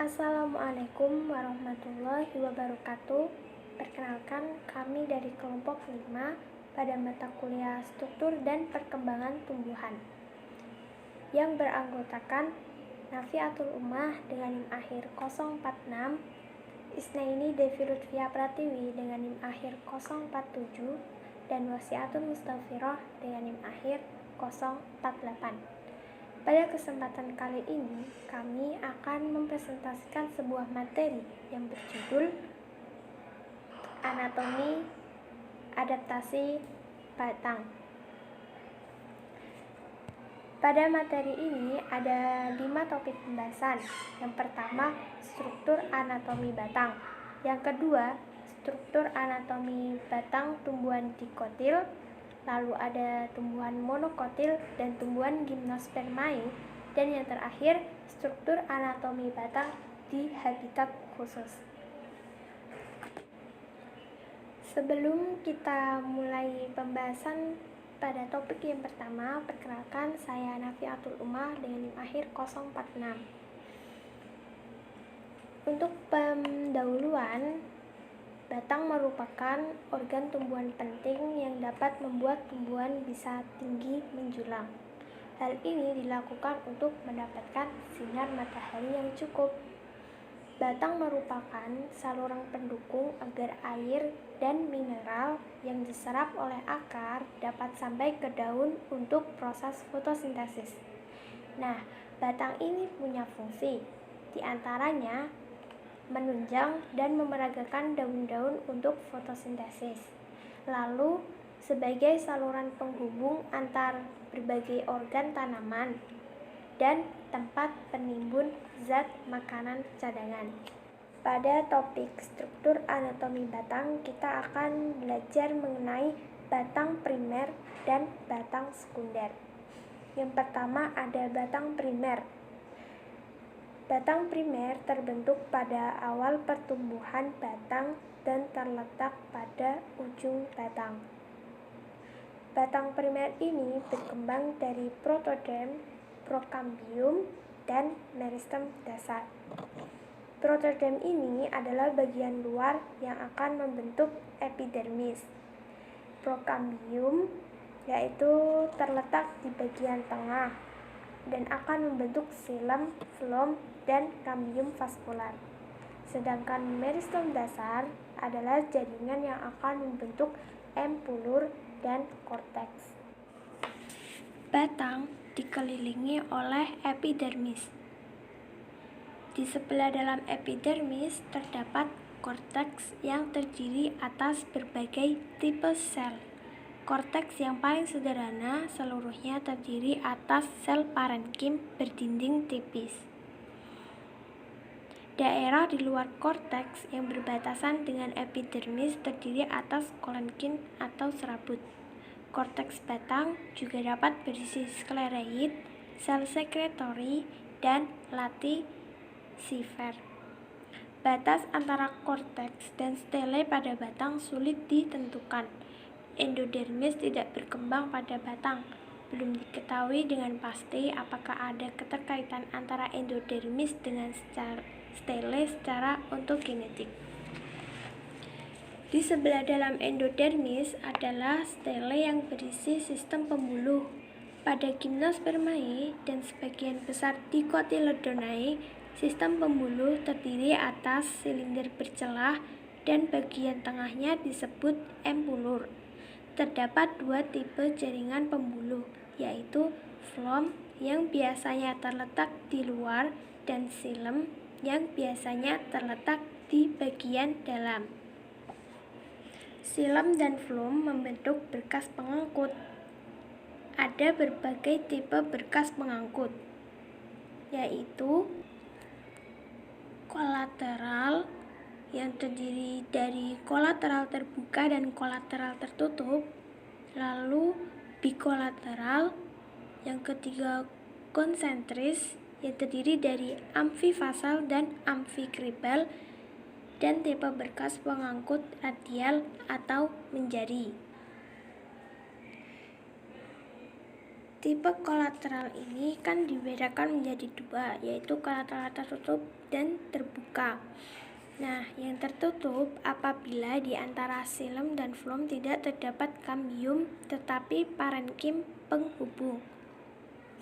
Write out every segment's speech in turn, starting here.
Assalamualaikum warahmatullahi wabarakatuh. Perkenalkan, kami dari kelompok 5 pada mata kuliah Struktur dan Perkembangan Tumbuhan yang beranggotakan Nafiatul Ummah dengan NIM akhir 046, Isnaini Devi Lutfia Pratiwi dengan NIM akhir 047, dan Wasiatul Mustafiroh dengan NIM akhir 048. Pada kesempatan kali ini, kami akan mempresentasikan sebuah materi yang berjudul Anatomi Adaptasi Batang. Pada materi ini ada 5 topik pembahasan. Yang pertama, struktur anatomi batang. Yang kedua, struktur anatomi batang tumbuhan dikotil. Lalu ada tumbuhan monokotil dan tumbuhan gimnospermae, dan yang terakhir struktur anatomi batang di habitat khusus. Sebelum kita mulai pembahasan pada topik yang pertama, perkenalkan saya Nafiatul Ummah dengan NIM akhir 046. Untuk pendahuluan, batang merupakan organ tumbuhan penting yang dapat membuat tumbuhan bisa tinggi menjulang. Hal ini dilakukan untuk mendapatkan sinar matahari yang cukup. Batang merupakan saluran pendukung agar air dan mineral yang diserap oleh akar dapat sampai ke daun untuk proses fotosintesis. Nah, batang ini punya fungsi, diantaranya menunjang dan memeragakan daun-daun untuk fotosintesis. Lalu, sebagai saluran penghubung antar berbagai organ tanaman dan tempat penimbun zat makanan cadangan. Pada topik struktur anatomi batang, kita akan belajar mengenai batang primer dan batang sekunder. Yang pertama ada batang primer. Batang primer terbentuk pada awal pertumbuhan batang dan terletak pada ujung batang. Batang primer ini berkembang dari protoderm, prokambium, dan meristem dasar. Protoderm ini adalah bagian luar yang akan membentuk epidermis. Prokambium yaitu terletak di bagian tengah dan akan membentuk xilem, floem, dan kambium vaskular. Sedangkan meristem dasar adalah jaringan yang akan membentuk empulur dan korteks. Batang dikelilingi oleh epidermis. Di sebelah dalam epidermis terdapat korteks yang terdiri atas berbagai tipe sel. Korteks yang paling sederhana seluruhnya terdiri atas sel parenkim berdinding tipis. Daerah di luar korteks yang berbatasan dengan epidermis terdiri atas kolenkin atau serabut. Korteks batang juga dapat berisi sklereid, sel sekretori, dan latisifer. Batas antara korteks dan stele pada batang sulit ditentukan. Endodermis tidak berkembang pada batang. Belum diketahui dengan pasti apakah ada keterkaitan antara endodermis dengan stele secara ontogenetik. Di sebelah dalam endodermis adalah stele yang berisi sistem pembuluh. Pada gimnospermae dan sebagian besar Dicotyledonae, sistem pembuluh terdiri atas silinder bercelah dan bagian tengahnya disebut empulur. Terdapat 2 tipe jaringan pembuluh, yaitu floem yang biasanya terletak di luar dan xilem yang biasanya terletak di bagian dalam. Xilem dan floem membentuk berkas pengangkut. Ada berbagai tipe berkas pengangkut, yaitu kolateral yang terdiri dari kolateral terbuka dan kolateral tertutup, lalu bikolateral, yang ketiga konsentris yang terdiri dari amfifasal dan amfikribal, dan tipe berkas pengangkut radial atau menjari. Tipe kolateral ini kan dibedakan menjadi dua, yaitu kolateral tertutup dan terbuka. Nah, yang tertutup apabila di antara silem dan floem tidak terdapat kambium tetapi parenkim penghubung.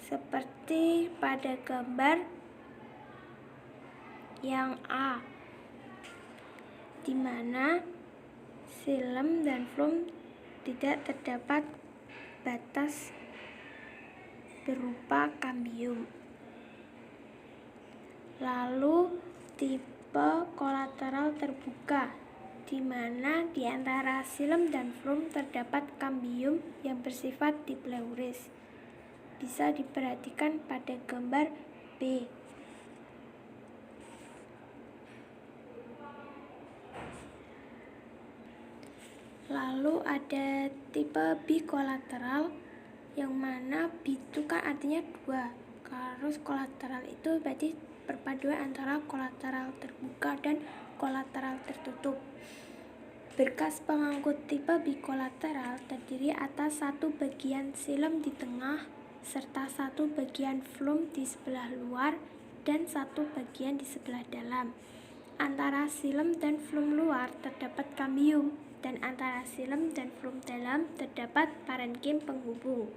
Seperti pada gambar yang A, di mana silem dan floem tidak terdapat batas berupa kambium. Lalu tipe kolateral terbuka, di mana di antara silem dan floem terdapat kambium yang bersifat dipleuris. Bisa diperhatikan pada gambar B. Lalu ada tipe bikolateral, yang mana B itu kan artinya dua. Terus kolateral itu berarti perpaduan antara kolateral terbuka dan kolateral tertutup. Berkas pengangkut tipe bikolateral terdiri atas satu bagian silem di tengah serta satu bagian floem di sebelah luar dan satu bagian di sebelah dalam. Antara silem dan floem luar terdapat kambium, dan antara silem dan floem dalam terdapat parenkim penghubung.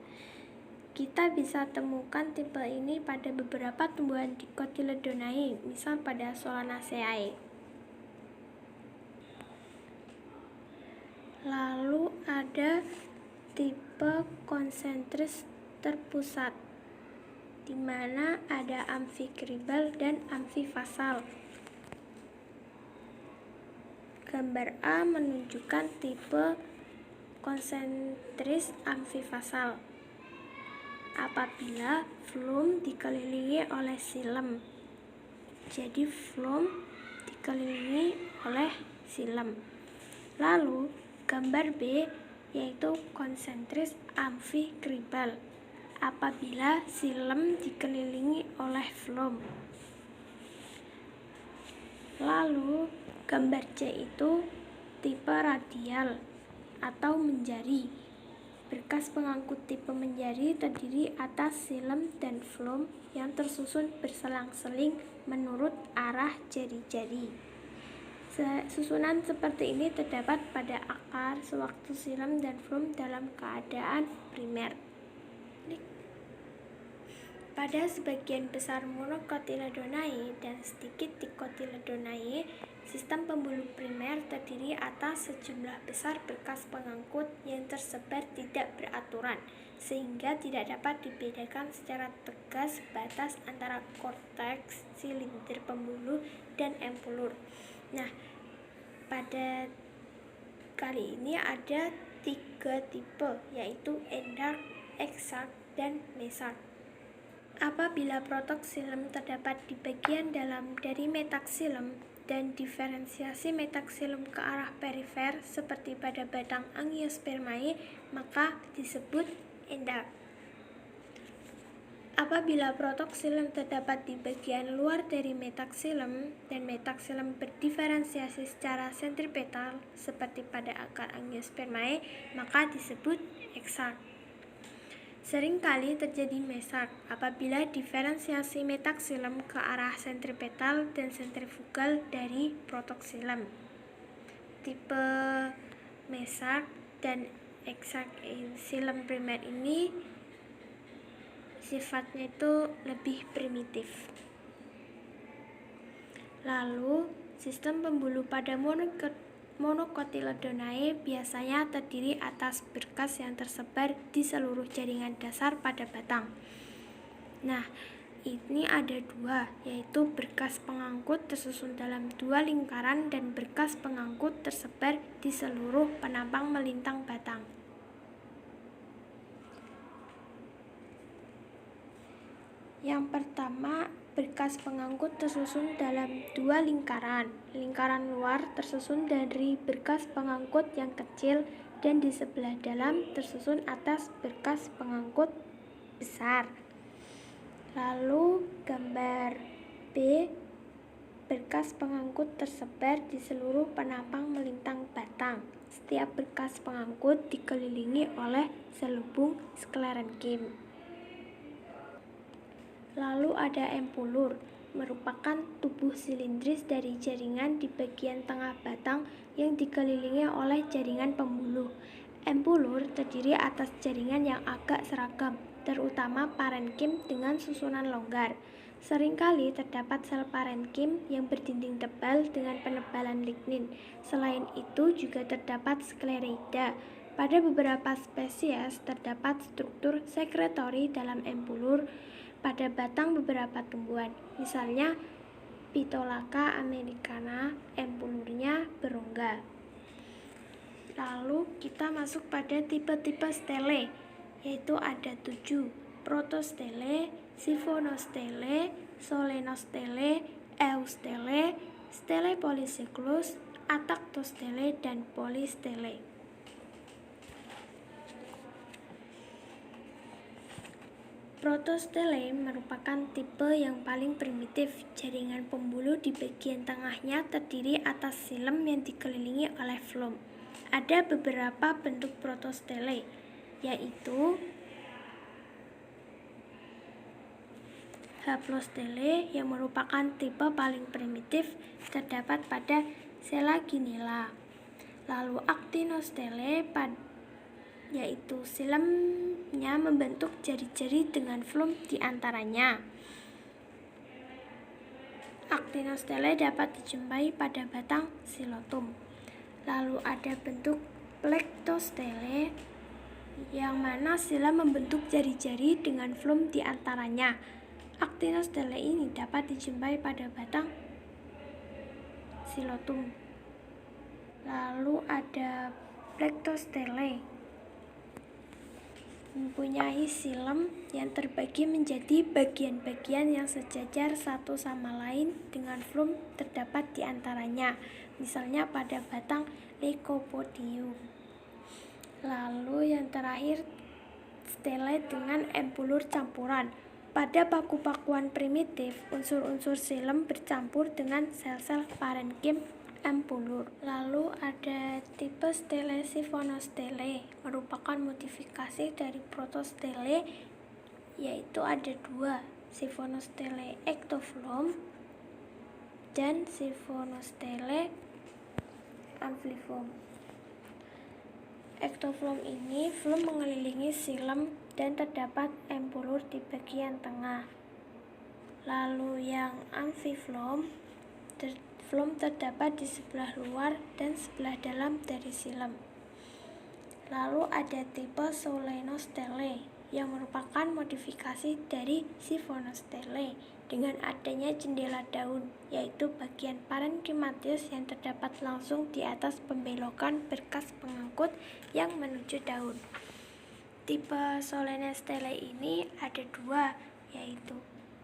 Kita bisa temukan tipe ini pada beberapa tumbuhan Dicotyledonae, misal pada Solanaceae. Lalu ada tipe konsentris terpusat, di mana ada amfikribal dan amfifasal. Gambar A menunjukkan tipe konsentris amfifasal apabila floem dikelilingi oleh silem. Jadi floem dikelilingi oleh silem. Lalu gambar B yaitu konsentris amfikribal apabila silem dikelilingi oleh floem. Lalu gambar C itu tipe radial atau menjari. Berkas pengangkut tipe menjari terdiri atas silem dan floem yang tersusun berselang-seling menurut arah jari-jari. Susunan seperti ini terdapat pada akar sewaktu silem dan floem dalam keadaan primer. Pada sebagian besar Monocotyledonae dan sedikit Dicotyledonae, sistem pembuluh primer terdiri atas sejumlah besar berkas pengangkut yang tersebar tidak beraturan, sehingga tidak dapat dibedakan secara tegas batas antara korteks, silinder pembuluh, dan empulur. Nah, pada kali ini ada 3 tipe, yaitu endark, exarch, dan mesarch. Apabila protoksilem terdapat di bagian dalam dari metaksilem dan diferensiasi metaksilem ke arah perifer seperti pada batang Angiospermae, maka disebut endark. Apabila protoksilem terdapat di bagian luar dari metaksilem dan metaksilem berdiferensiasi secara sentripetal seperti pada akar Angiospermae, maka disebut exarch. Seringkali terjadi mesarch apabila diferensiasi metaksilem ke arah sentripetal dan sentrifugal dari protoksilem. Tipe mesarch dan exarch silem primer ini sifatnya itu lebih primitif. Lalu, sistem pembuluh pada Monocotyledonae biasanya terdiri atas berkas yang tersebar di seluruh jaringan dasar pada batang. Nah, ini ada 2, yaitu berkas pengangkut tersusun dalam 2 lingkaran dan berkas pengangkut tersebar di seluruh penampang melintang batang. Yang pertama, berkas pengangkut tersusun dalam 2 lingkaran. Lingkaran luar tersusun dari berkas pengangkut yang kecil dan di sebelah dalam tersusun atas berkas pengangkut besar. Lalu gambar B, berkas pengangkut tersebar di seluruh penampang melintang batang. Setiap berkas pengangkut dikelilingi oleh selubung sklerenkim. Lalu ada empulur, merupakan tubuh silindris dari jaringan di bagian tengah batang yang dikelilingi oleh jaringan pembuluh. Empulur terdiri atas jaringan yang agak seragam, terutama parenkim dengan susunan longgar. Seringkali terdapat sel parenkim yang berdinding tebal dengan penebalan lignin. Selain itu juga terdapat sklereida. Pada beberapa spesies terdapat struktur sekretori dalam empulur pada batang beberapa tumbuhan. Misalnya Phytolacca americana, empulurnya berongga. Lalu kita masuk pada tipe-tipe stele, yaitu ada 7: protostele, siphonostele, solenostele, eustele, stele polycyclus, atactostele, dan polystele. Protostele merupakan tipe yang paling primitif. Jaringan pembuluh di bagian tengahnya terdiri atas silem yang dikelilingi oleh floem. Ada beberapa bentuk protostele, yaitu haplostele yang merupakan tipe paling primitif, terdapat pada Selaginella. Lalu actinostele yaitu silemnya membentuk jari-jari dengan floem di antaranya. Actinostele dapat dijumpai pada batang Xylotum. Lalu ada bentuk plectostele yang mana silem membentuk jari-jari dengan floem di antaranya. Actinostele ini dapat dijumpai pada batang Xylotum. Lalu ada plectostele mempunyai silem yang terbagi menjadi bagian-bagian yang sejajar satu sama lain dengan floem terdapat di antaranya, misalnya pada batang Lycopodium. Lalu yang terakhir, stele dengan empulur campuran. Pada paku-pakuan primitif, unsur-unsur silem bercampur dengan sel-sel parenkim empulur. Lalu ada tipe stele siphonostele, merupakan modifikasi dari protostele, yaitu ada 2: siphonostele ectofloem dan siphonostele amphifloem. Ectofloem ini floem mengelilingi silem dan terdapat empulur di bagian tengah. Lalu yang amphifloem, floem terdapat di sebelah luar dan sebelah dalam dari silem. Lalu ada tipe solenostele yang merupakan modifikasi dari siphonostele dengan adanya jendela daun, yaitu bagian parenkimatius yang terdapat langsung di atas pembelokan berkas pengangkut yang menuju daun. Tipe solenostele ini ada 2, yaitu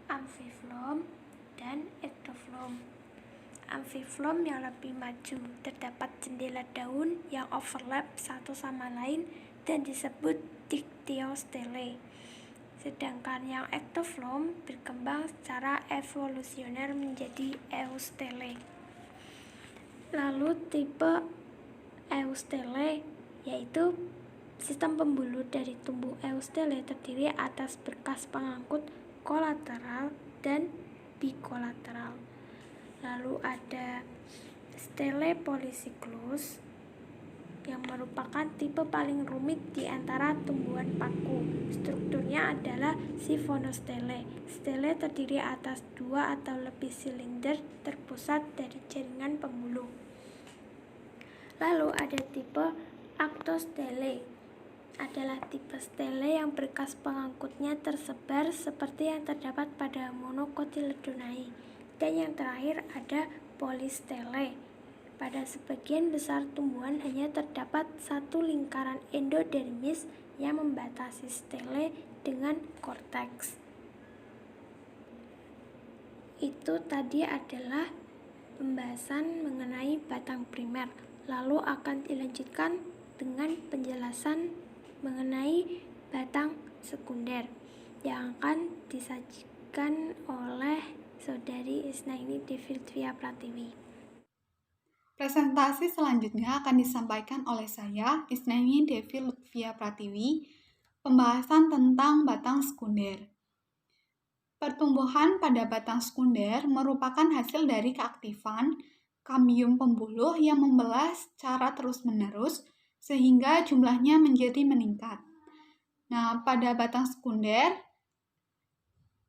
amphifloem dan ectofloem. Amphifloem yang lebih maju terdapat jendela daun yang overlap satu sama lain dan disebut dictyostele. Sedangkan yang ectofloem berkembang secara evolusioner menjadi eustele. Lalu tipe eustele yaitu sistem pembuluh dari tumbuh eustele terdiri atas berkas pengangkut kolateral dan bikolateral. Lalu ada stele polycyclus yang merupakan tipe paling rumit di antara tumbuhan paku. Strukturnya adalah siphonostele. Stele terdiri atas 2 atau lebih silinder terpusat dari jaringan pembuluh. Lalu ada tipe actostele, adalah tipe stele yang berkas pengangkutnya tersebar seperti yang terdapat pada Monocotyledonae. Dan yang terakhir ada polystele. Pada sebagian besar tumbuhan hanya terdapat satu lingkaran endodermis yang membatasi stele dengan korteks. Itu tadi adalah pembahasan mengenai batang primer. Lalu akan dilanjutkan dengan penjelasan mengenai batang sekunder yang akan disajikan oleh Saudari Isnaini Devia Pratiwi. Presentasi selanjutnya akan disampaikan oleh saya, Isnaini Devia Pratiwi, pembahasan tentang batang sekunder. Pertumbuhan pada batang sekunder merupakan hasil dari keaktifan kambium pembuluh yang membelah secara terus-menerus sehingga jumlahnya menjadi meningkat. Nah, pada batang sekunder,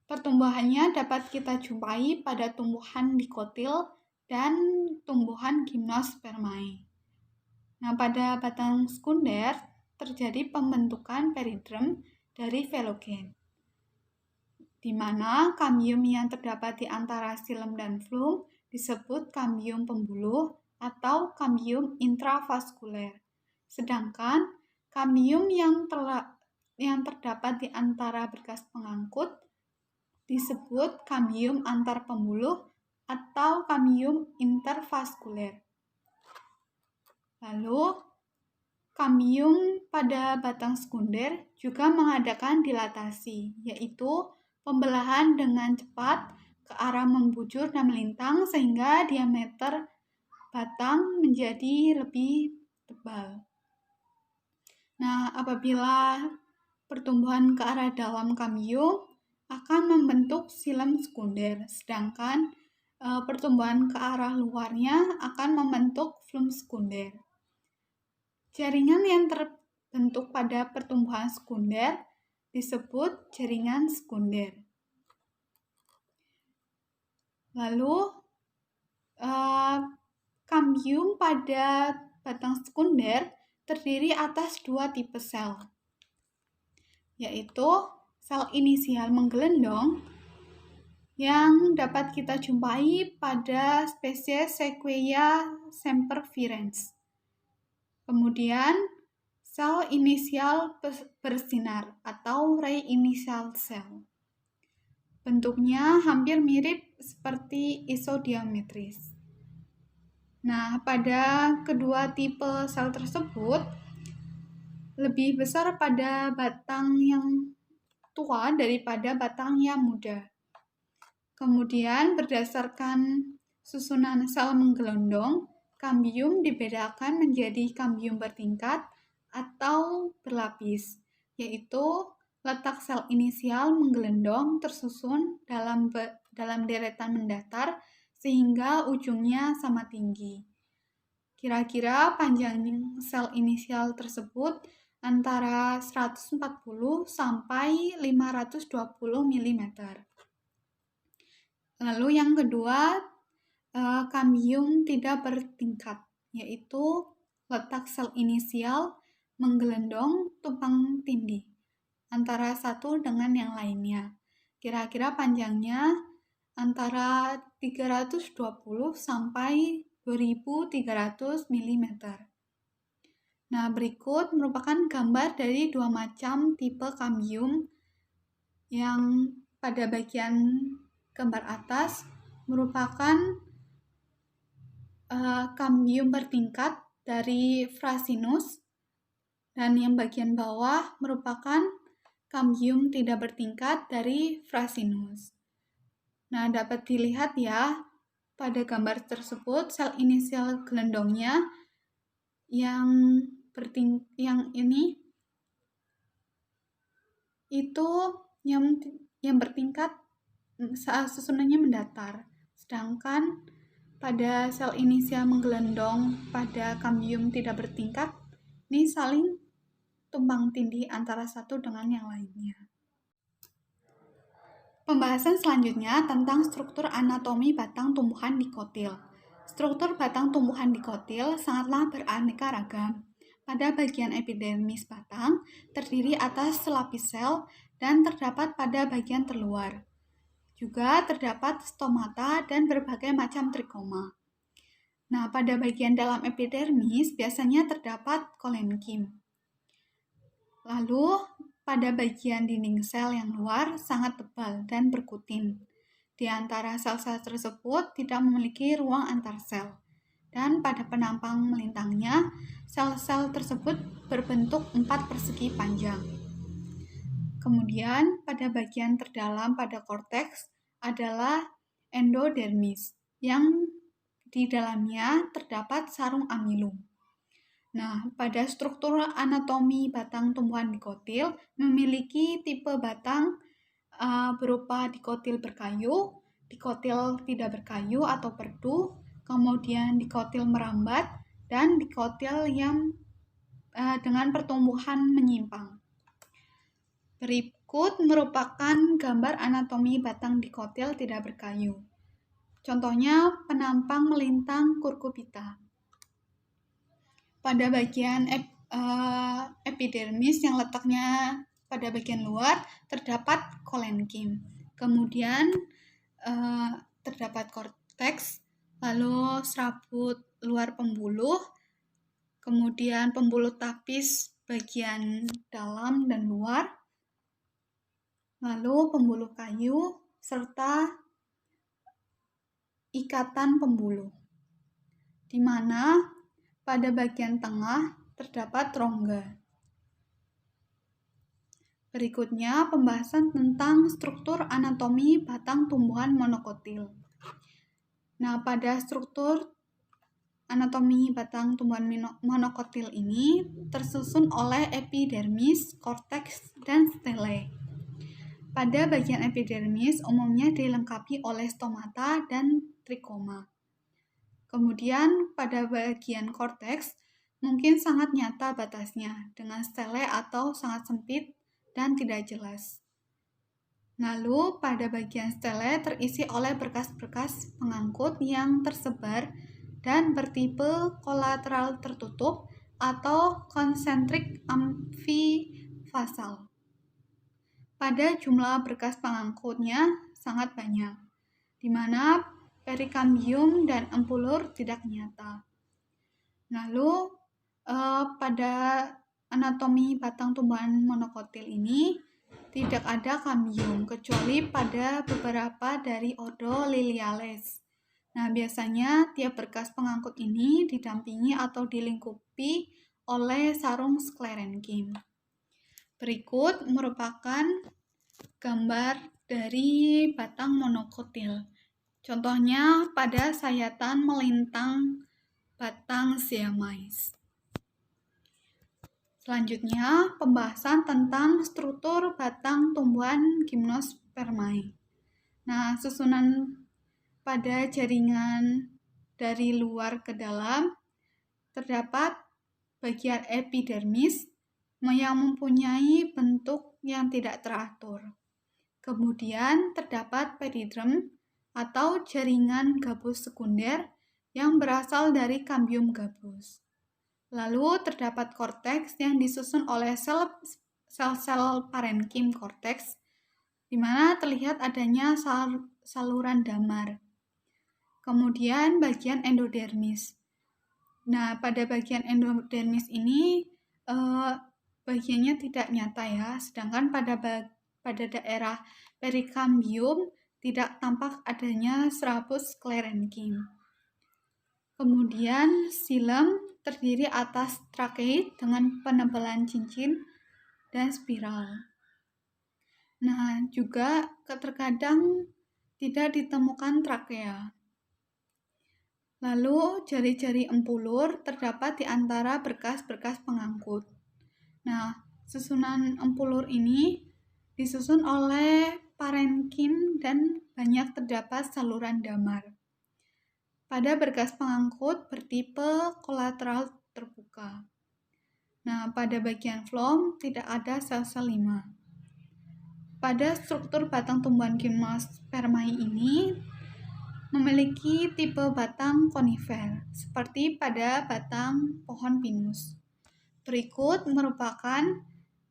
pertumbuhannya dapat kita jumpai pada tumbuhan dikotil dan tumbuhan gimnospermae. Nah, pada batang sekunder terjadi pembentukan peridrem dari velogen, di mana kambium yang terdapat di antara xilem dan flum disebut kambium pembuluh atau kambium intravaskuler. Sedangkan kambium yang terdapat di antara berkas pengangkut disebut kambium antarpembuluh atau kambium intervaskuler. Lalu, kambium pada batang sekunder juga mengadakan dilatasi, yaitu pembelahan dengan cepat ke arah membujur dan melintang sehingga diameter batang menjadi lebih tebal. Nah, apabila pertumbuhan ke arah dalam kambium akan membentuk xilem sekunder, sedangkan pertumbuhan ke arah luarnya akan membentuk flum sekunder. Jaringan yang terbentuk pada pertumbuhan sekunder disebut jaringan sekunder. Lalu, kambium pada batang sekunder terdiri atas dua tipe sel, yaitu sel inisial menggelendong yang dapat kita jumpai pada spesies Sequoia sempervirens. Kemudian, sel inisial bersinar atau ray initial cell. Bentuknya hampir mirip seperti isodiametris. Nah, pada kedua tipe sel tersebut, lebih besar pada batang yang tua daripada batang yang muda. Kemudian, berdasarkan susunan sel menggelondong, kambium dibedakan menjadi kambium bertingkat atau berlapis, yaitu letak sel inisial menggelendong tersusun dalam deretan mendatar sehingga ujungnya sama tinggi. Kira-kira panjang sel inisial tersebut antara 140 sampai 520 mm. Lalu yang kedua, kambium tidak bertingkat, yaitu letak sel inisial menggelendong tumpang tindih antara satu dengan yang lainnya. Kira-kira panjangnya antara 320 sampai 2300 mm. Nah, berikut merupakan gambar dari dua macam tipe kambium yang pada bagian gambar atas merupakan kambium bertingkat dari Frasinus, dan yang bagian bawah merupakan kambium tidak bertingkat dari Frasinus. Nah, dapat dilihat ya pada gambar tersebut sel inisial gelendongnya yang ini itu yang bertingkat susunannya mendatar, sedangkan pada sel inisial menggelendong pada kambium tidak bertingkat ini saling tumpang tindih antara satu dengan yang lainnya. Pembahasan selanjutnya tentang struktur anatomi batang tumbuhan dikotil. Struktur batang tumbuhan dikotil sangatlah beraneka ragam. Pada bagian epidermis batang terdiri atas selapis sel dan terdapat pada bagian terluar. Juga terdapat stomata dan berbagai macam trikoma. Nah, pada bagian dalam epidermis biasanya terdapat kolenkim. Lalu, pada bagian dinding sel yang luar sangat tebal dan berkutin. Di antara sel-sel tersebut tidak memiliki ruang antar sel. Dan pada penampang melintangnya, sel-sel tersebut berbentuk 4 persegi panjang. Kemudian, pada bagian terdalam pada korteks adalah endodermis, yang di dalamnya terdapat sarung amilum. Nah, pada struktur anatomi batang tumbuhan dikotil memiliki tipe batang berupa dikotil berkayu, dikotil tidak berkayu atau perdu, kemudian dikotil merambat, dan dikotil yang dengan pertumbuhan menyimpang. Berikut merupakan gambar anatomi batang dikotil tidak berkayu. Contohnya penampang melintang Cucurbita. Pada bagian epidermis yang letaknya pada bagian luar terdapat kolenkim. Kemudian terdapat korteks, lalu serabut luar pembuluh, kemudian pembuluh tapis bagian dalam dan luar, lalu pembuluh kayu, serta ikatan pembuluh, di mana pada bagian tengah terdapat rongga. Berikutnya, pembahasan tentang struktur anatomi batang tumbuhan monokotil. Nah, pada struktur anatomi batang tumbuhan monokotil ini tersusun oleh epidermis, korteks, dan stele. Pada bagian epidermis umumnya dilengkapi oleh stomata dan trikoma. Kemudian pada bagian korteks mungkin sangat nyata batasnya dengan stele atau sangat sempit dan tidak jelas. Lalu pada bagian stele terisi oleh berkas-berkas pengangkut yang tersebar dan bertipe kolateral tertutup atau konsentrik amfifasal. Pada jumlah berkas pengangkutnya sangat banyak, di mana perikambium dan empulur tidak nyata. Lalu pada anatomi batang tumbuhan monokotil ini tidak ada kambium kecuali pada beberapa dari ordo Liliales. Nah, biasanya tiap berkas pengangkut ini didampingi atau dilingkupi oleh sarung sklerenkim. Berikut merupakan gambar dari batang monokotil. Contohnya pada sayatan melintang batang siamais. Selanjutnya, pembahasan tentang struktur batang tumbuhan gymnospermae. Nah, susunan pada jaringan dari luar ke dalam terdapat bagian epidermis yang mempunyai bentuk yang tidak teratur. Kemudian terdapat pedidrem atau jaringan gabus sekunder yang berasal dari kambium gabus. Lalu terdapat korteks yang disusun oleh sel-sel parenkim korteks, di mana terlihat adanya saluran damar. Kemudian bagian endodermis. Nah, pada bagian endodermis ini bagiannya tidak nyata ya, sedangkan pada daerah perikambium tidak tampak adanya serabut sklerenkim. Kemudian xilem terdiri atas trakeit dengan penebalan cincin dan spiral. Nah, juga terkadang tidak ditemukan trakea. Lalu jari-jari empulur terdapat di antara berkas-berkas pengangkut. Nah, susunan empulur ini disusun oleh parenkim dan banyak terdapat saluran damar. Pada berkas pengangkut bertipe kolateral terbuka. Nah, pada bagian phloem tidak ada sel-sel lima. Pada struktur batang tumbuhan gymnospermae ini memiliki tipe batang konifer, seperti pada batang pohon pinus. Berikut merupakan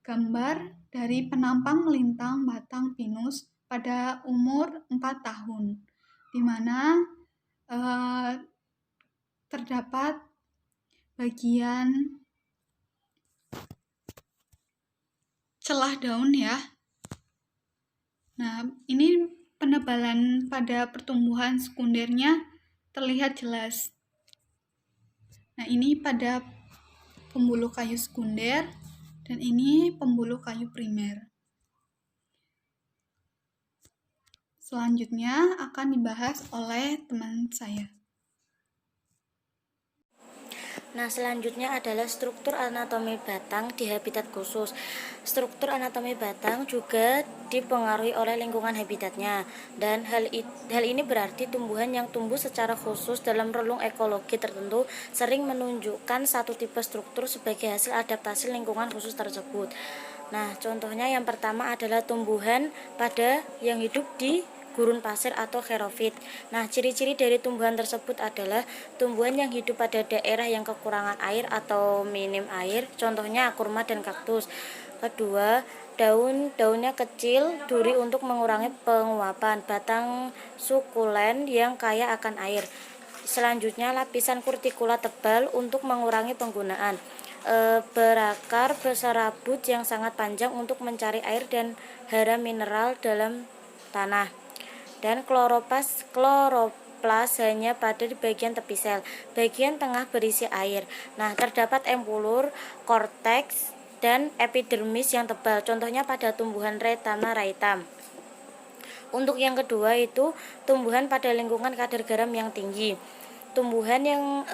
gambar dari penampang melintang batang pinus pada umur 4 tahun, di mana terdapat bagian celah daun ya. Nah, ini penebalan pada pertumbuhan sekundernya terlihat jelas. Nah, ini pada pembuluh kayu sekunder dan ini pembuluh kayu primer. Selanjutnya akan dibahas oleh teman saya. Nah, selanjutnya adalah struktur anatomi batang di habitat khusus. Struktur anatomi batang juga dipengaruhi oleh lingkungan habitatnya, dan hal ini berarti tumbuhan yang tumbuh secara khusus dalam relung ekologi tertentu sering menunjukkan satu tipe struktur sebagai hasil adaptasi lingkungan khusus tersebut. Nah, contohnya yang pertama adalah tumbuhan pada yang hidup di gurun pasir atau xerofiit. Nah, ciri-ciri dari tumbuhan tersebut adalah tumbuhan yang hidup pada daerah yang kekurangan air atau minim air, contohnya kurma dan kaktus. Kedua, daunnya kecil, duri untuk mengurangi penguapan, batang sukulen yang kaya akan air. Selanjutnya, lapisan kurtikula tebal untuk mengurangi penggunaan. Berakar berserabut yang sangat panjang untuk mencari air dan hara mineral dalam tanah. Dan kloroplas hanya pada di bagian tepi sel. Bagian tengah berisi air. Nah, terdapat empulur, korteks, dan epidermis yang tebal. Contohnya pada tumbuhan Rethana raitam. Untuk yang kedua itu tumbuhan pada lingkungan kadar garam yang tinggi. Tumbuhan yang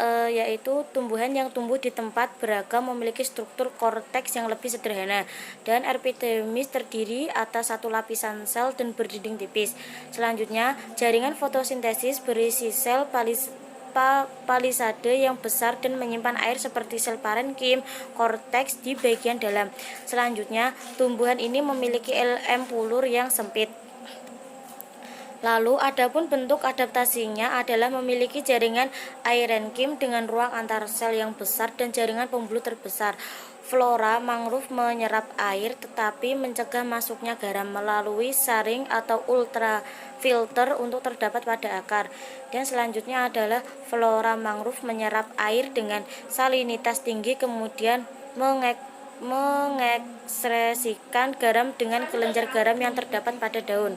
tumbuh di tempat beragam memiliki struktur korteks yang lebih sederhana, dan epidermis terdiri atas satu lapisan sel dan berdinding tipis. Selanjutnya, jaringan fotosintesis berisi sel palisade yang besar dan menyimpan air seperti sel parenkim, korteks di bagian dalam. Selanjutnya, tumbuhan ini memiliki empulur yang sempit. Lalu, adapun bentuk adaptasinya adalah memiliki jaringan aerenkim dengan ruang antar sel yang besar dan jaringan pembuluh terbesar. Flora mangrove menyerap air tetapi mencegah masuknya garam melalui saring atau ultrafilter untuk terdapat pada akar. Dan selanjutnya adalah flora mangrove menyerap air dengan salinitas tinggi kemudian mengekspresikan garam dengan kelenjar garam yang terdapat pada daun.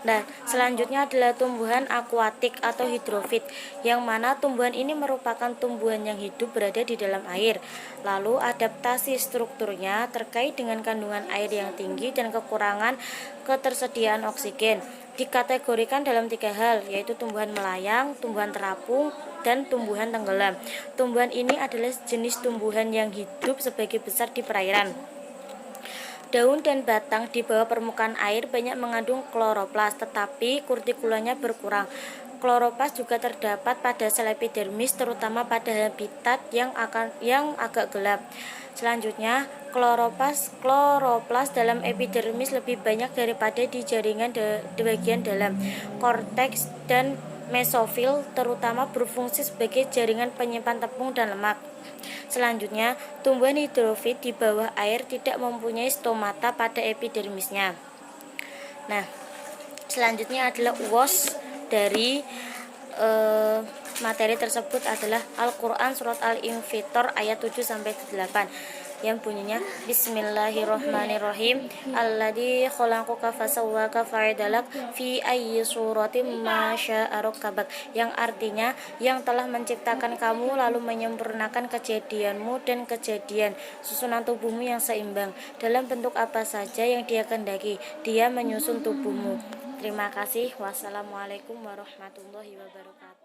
Nah, selanjutnya adalah tumbuhan akuatik atau hidrofit, yang mana tumbuhan ini merupakan tumbuhan yang hidup berada di dalam air. Lalu, adaptasi strukturnya terkait dengan kandungan air yang tinggi dan kekurangan ketersediaan oksigen. Dikategorikan dalam 3 hal, yaitu tumbuhan melayang, tumbuhan terapung, dan tumbuhan tenggelam. Tumbuhan ini adalah jenis tumbuhan yang hidup sebagai besar di perairan. Daun dan batang di bawah permukaan air banyak mengandung kloroplas, tetapi kurtikulanya berkurang. Kloroplas juga terdapat pada sel epidermis, terutama pada habitat yang agak gelap. Selanjutnya, kloroplas dalam epidermis lebih banyak daripada di jaringan di bagian dalam. Korteks dan mesofil terutama berfungsi sebagai jaringan penyimpan tepung dan lemak. Selanjutnya, tumbuhan hidrofit di bawah air tidak mempunyai stomata pada epidermisnya. Nah, selanjutnya adalah uos dari materi tersebut adalah Al-Quran Surat Al-Infitor ayat 7-8 yang bunyinya Bismillahirrahmanirrahim Alladzi khalaqaka fasawwaka fa'adalak fi ayyi suratin ma syaa rakkabak, yang artinya yang telah menciptakan kamu lalu menyempurnakan kejadianmu dan kejadian susunan tubuhmu yang seimbang dalam bentuk apa saja yang Dia kehendaki. Dia menyusun tubuhmu. Terima kasih. Wassalamualaikum warahmatullahi wabarakatuh.